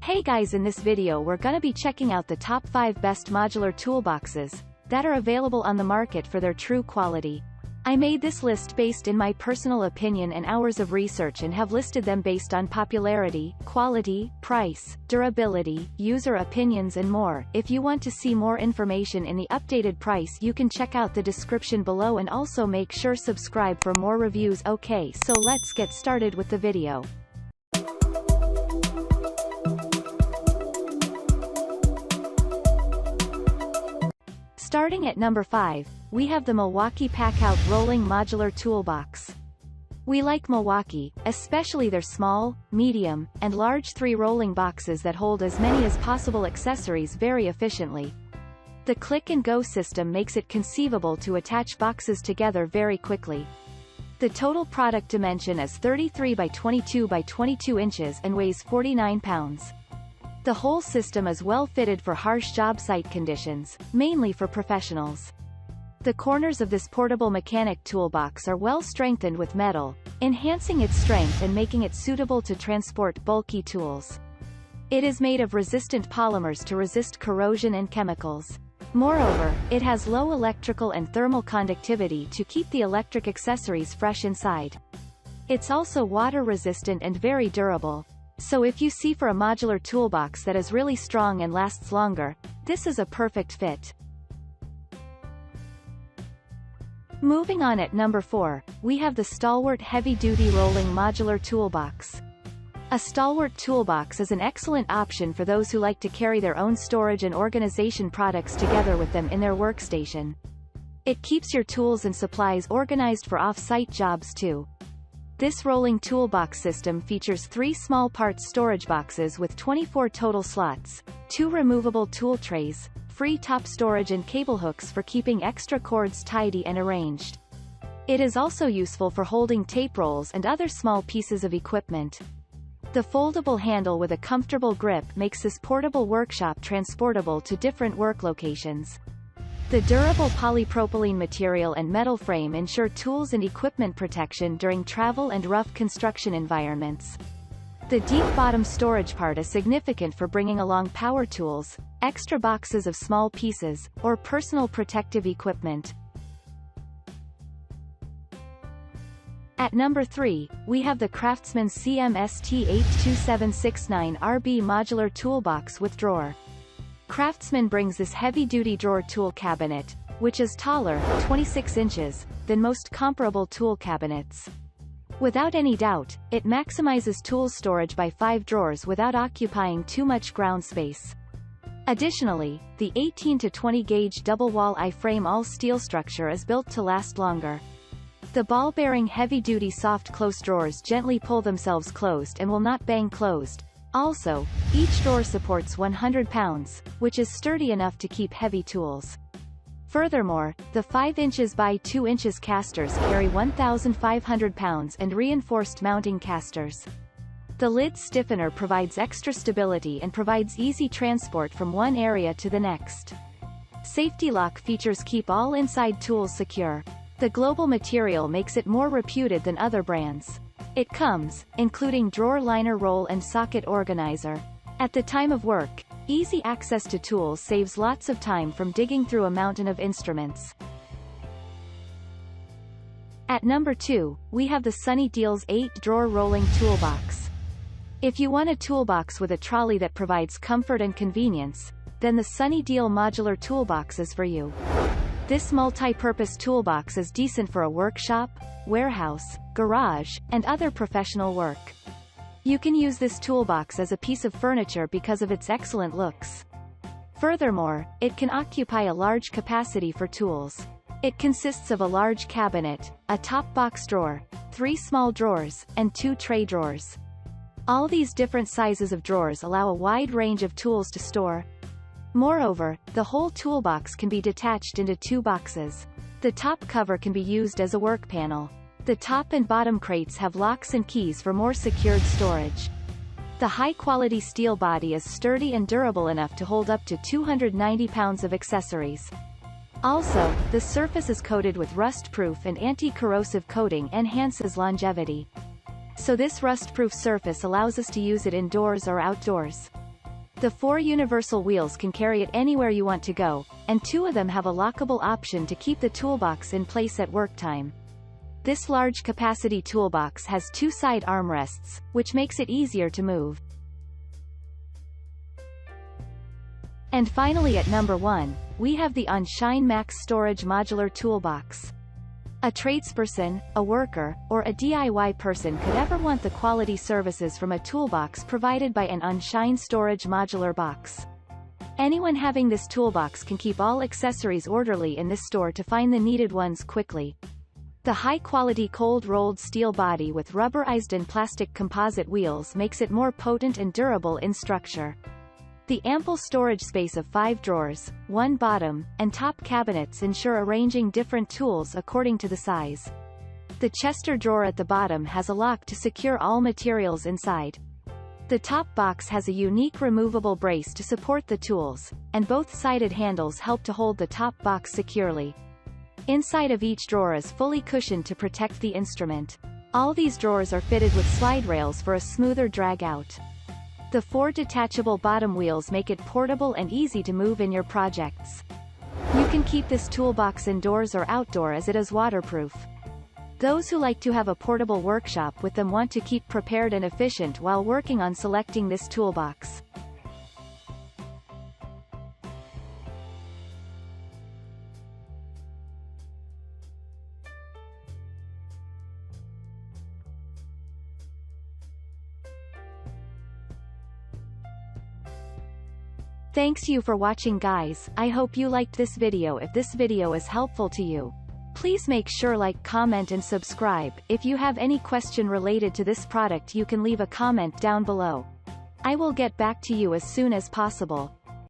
Hey guys, in this video we're gonna be checking out the top 5 best modular toolboxes that are available on the market for their true quality. I made this list based in my personal opinion and hours of research and have listed them based on popularity, quality, price, durability, user opinions and more. If you want to see more information in the updated price, you can check out the description below and also make sure subscribe for more reviews. Okay, so let's get started with the video. Starting at number 5, we have the Milwaukee Packout Rolling Modular Toolbox. We like Milwaukee, especially their small, medium, and large 3 rolling boxes that hold as many as possible accessories very efficiently. The click-and-go system makes it conceivable to attach boxes together very quickly. The total product dimension is 33 by 22 by 22 inches and weighs 49 pounds. The whole system is well fitted for harsh job site conditions, mainly for professionals. The corners of this portable mechanic toolbox are well strengthened with metal, enhancing its strength and making it suitable to transport bulky tools. It is made of resistant polymers to resist corrosion and chemicals. Moreover, it has low electrical and thermal conductivity to keep the electric accessories fresh inside. It's also water resistant and very durable. So if you see for a modular toolbox that is really strong and lasts longer, this is a perfect fit. Moving on, at number 4, we have the Stalwart Heavy-Duty Rolling Modular Toolbox. A Stalwart toolbox is an excellent option for those who like to carry their own storage and organization products together with them in their workstation. It keeps your tools and supplies organized for off-site jobs too. This rolling toolbox system features 3 small parts storage boxes with 24 total slots, 2 removable tool trays, free top storage and cable hooks for keeping extra cords tidy and arranged. It is also useful for holding tape rolls and other small pieces of equipment. The foldable handle with a comfortable grip makes this portable workshop transportable to different work locations. The durable polypropylene material and metal frame ensure tools and equipment protection during travel and rough construction environments. The deep bottom storage part is significant for bringing along power tools, extra boxes of small pieces, or personal protective equipment. At number 3, we have the Craftsman CMST82769RB Modular Toolbox with Drawer. Craftsman brings this heavy-duty drawer tool cabinet, which is taller, 26 inches, than most comparable tool cabinets. Without any doubt, it maximizes tool storage by 5 drawers without occupying too much ground space. Additionally, the 18 to 20 gauge double-wall I-frame all-steel structure is built to last longer. The ball-bearing heavy-duty soft close drawers gently pull themselves closed and will not bang closed. Also, each drawer supports 100 pounds, which is sturdy enough to keep heavy tools. Furthermore, the 5 inches by 2 inches casters carry 1,500 pounds and reinforced mounting casters. The lid stiffener provides extra stability and provides easy transport from one area to the next. Safety lock features keep all inside tools secure. The global material makes it more reputed than other brands. It comes, including drawer liner roll and socket organizer. At the time of work, easy access to tools saves lots of time from digging through a mountain of instruments. At number 2, we have the Sunny Deals 8-Drawer Rolling Toolbox. If you want a toolbox with a trolley that provides comfort and convenience, then the Sunny Deal Modular Toolbox is for you. This multi-purpose toolbox is decent for a workshop, warehouse, garage, and other professional work. You can use this toolbox as a piece of furniture because of its excellent looks. Furthermore, it can occupy a large capacity for tools. It consists of a large cabinet, a top box drawer, 3 small drawers, and 2 tray drawers. All these different sizes of drawers allow a wide range of tools to store. Moreover, the whole toolbox can be detached into 2 boxes. The top cover can be used as a work panel. The top and bottom crates have locks and keys for more secured storage. The high-quality steel body is sturdy and durable enough to hold up to 290 pounds of accessories. Also, the surface is coated with rust-proof and anti-corrosive coating enhances longevity. So this rust-proof surface allows us to use it indoors or outdoors. The 4 universal wheels can carry it anywhere you want to go, and 2 of them have a lockable option to keep the toolbox in place at work time. This large capacity toolbox has 2 side armrests, which makes it easier to move. And finally at number 1, we have the Onshine Max Storage Modular Toolbox. A tradesperson, a worker, or a DIY person could ever want the quality services from a toolbox provided by an Onshine storage modular box. Anyone having this toolbox can keep all accessories orderly in this store to find the needed ones quickly. The high-quality cold-rolled steel body with rubberized and plastic composite wheels makes it more potent and durable in structure. The ample storage space of 5 drawers, 1 bottom, and top cabinets ensure arranging different tools according to the size. The Chester drawer at the bottom has a lock to secure all materials inside. The top box has a unique removable brace to support the tools, and both sided handles help to hold the top box securely. Inside of each drawer is fully cushioned to protect the instrument. All these drawers are fitted with slide rails for a smoother drag out. The 4 detachable bottom wheels make it portable and easy to move in your projects. You can keep this toolbox indoors or outdoor as it is waterproof. Those who like to have a portable workshop with them want to keep prepared and efficient while working on selecting this toolbox. Thanks you for watching guys, I hope you liked this video. If this video is helpful to you, please make sure like, comment and subscribe. If you have any question related to this product you can leave a comment down below. I will get back to you as soon as possible.